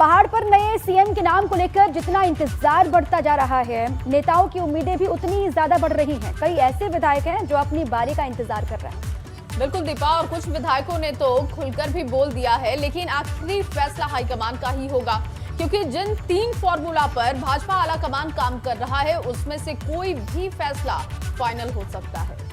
पहाड़ पर नए सीएम के नाम को लेकर जितना इंतजार बढ़ता जा रहा है, नेताओं की उम्मीदें भी उतनी ज्यादा बढ़ रही हैं। कई ऐसे विधायक हैं जो अपनी बारी का इंतजार कर रहे हैं। बिल्कुल दीपा, और कुछ विधायकों ने तो खुलकर भी बोल दिया है, लेकिन आखिरी फैसला हाईकमान का ही होगा, क्योंकि जिन 3 फॉर्मूला पर भाजपा आलाकमान काम कर रहा है, उसमें से कोई भी फैसला फाइनल हो सकता है।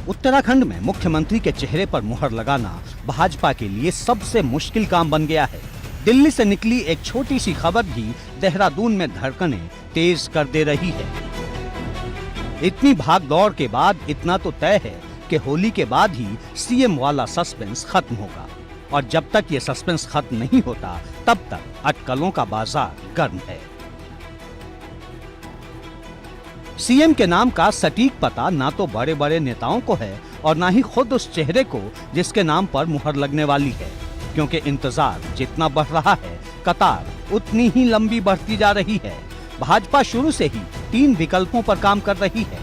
उत्तराखंड में मुख्यमंत्री के चेहरे पर मुहर लगाना भाजपा के लिए सबसे मुश्किल काम बन गया है। दिल्ली से निकली एक छोटी सी खबर भी देहरादून में धड़कनें तेज कर दे रही है। इतनी भाग दौड़ के बाद इतना तो तय है कि होली के बाद ही सीएम वाला सस्पेंस खत्म होगा, और जब तक ये सस्पेंस खत्म नहीं होता तब तक अटकलों का बाजार गर्म है। सीएम के नाम का सटीक पता ना तो बड़े बड़े नेताओं को है और ना ही खुद उस चेहरे को जिसके नाम पर मुहर लगने वाली है, क्योंकि इंतजार जितना बढ़ रहा है, कतार उतनी ही लंबी बढ़ती जा रही है। भाजपा शुरू से ही 3 विकल्पों पर काम कर रही है।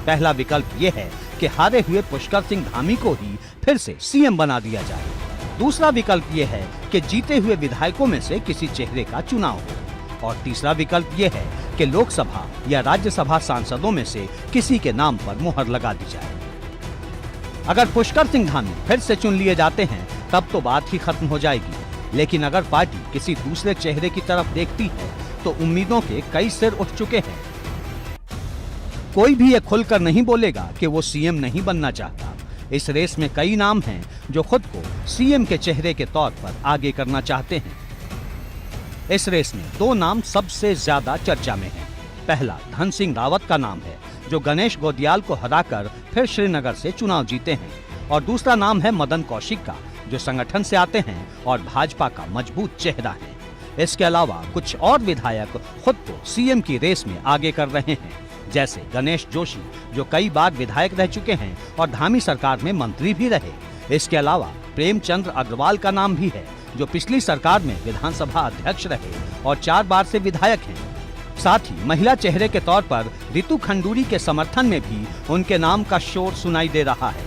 पहला विकल्प ये है कि हारे हुए पुष्कर सिंह धामी को ही फिर से सीएम बना दिया जाए। दूसरा विकल्प ये है कि जीते हुए विधायकों में से किसी चेहरे का चुनाव हो, और तीसरा विकल्प ये है कि लोकसभा या राज्यसभा सांसदों में से किसी के नाम पर मुहर लगा दी जाए। अगर पुष्कर सिंह धामी फिर से चुन लिए जाते हैं तब तो बात ही खत्म हो जाएगी, लेकिन अगर पार्टी किसी दूसरे चेहरे की तरफ देखती है तो उम्मीदों के कई सिर उठ चुके हैं। कोई भी ये खुलकर नहीं बोलेगा कि वो सीएम नहीं बनना चाहता। इस रेस में कई नाम हैं जो खुद को सीएम के चेहरे के तौर पर आगे करना चाहते हैं। इस रेस में 2 नाम सबसे ज्यादा चर्चा में हैं। पहला धन सिंह रावत का नाम है, जो गणेश गोदियाल को हराकर फिर श्रीनगर से चुनाव जीते हैं, और दूसरा नाम है मदन कौशिक का, जो संगठन से आते हैं और भाजपा का मजबूत चेहरा है। इसके अलावा कुछ और विधायक खुद को सीएम की रेस में आगे कर रहे हैं, जैसे गणेश जोशी, जो कई बार विधायक रह चुके हैं और धामी सरकार में मंत्री भी रहे। इसके अलावा प्रेमचंद्र अग्रवाल का नाम भी है, जो पिछली सरकार में विधानसभा अध्यक्ष रहे और 4 बार से विधायक हैं। साथ ही महिला चेहरे के तौर पर रितु खंडूरी के समर्थन में भी उनके नाम का शोर सुनाई दे रहा है।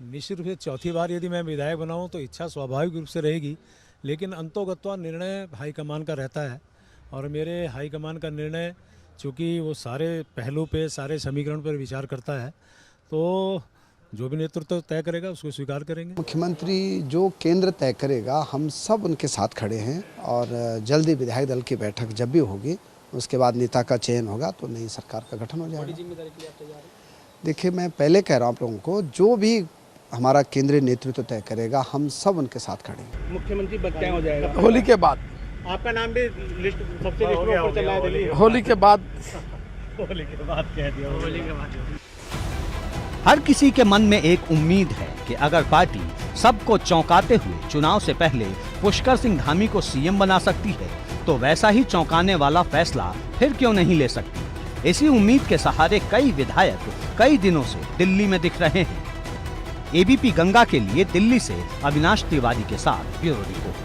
निश्चित रूप से चौथी बार यदि मैं विधायक बनाऊं तो इच्छा स्वाभाविक रूप से रहेगी, लेकिन अंतोगत्वा निर्णय हाईकमान का रहता है, और मेरे हाईकमान का निर्णय चूँकि वो सारे पहलू पे, सारे समीकरण पर विचार करता है, तो जो भी नेतृत्व तय करेगा उसको स्वीकार करेंगे। मुख्यमंत्री जो केंद्र तय करेगा हम सब उनके साथ खड़े हैं, और जल्दी विधायक दल की बैठक जब भी होगी उसके बाद नेता का चयन होगा तो नई सरकार का गठन हो जाएगा। बड़ी जिम्मेदारी के लिए आप तैयार हैं? देखिए, मैं पहले कह रहा हूँ आप लोगों को, जो भी हमारा केंद्रीय नेतृत्व तय करेगा हम सब उनके साथ खड़े हैं। मुख्यमंत्री पद तय हो जाएगा होली के बाद। आपका नाम भी लिस्ट सबसे लिस्ट में ऊपर चल रहा है दिल्ली। होली के बाद कह दिया, होली के बाद। हर किसी के मन में एक उम्मीद है कि अगर पार्टी सबको चौंकाते हुए चुनाव से पहले पुष्कर सिंह धामी को सीएम बना सकती है तो वैसा ही चौंकाने वाला फैसला फिर क्यों नहीं ले सकती। इसी उम्मीद के सहारे कई विधायक कई दिनों से दिल्ली में दिख रहे हैं। एबीपी गंगा के लिए दिल्ली से अविनाश तिवारी के साथ ब्यूरो रिपोर्ट।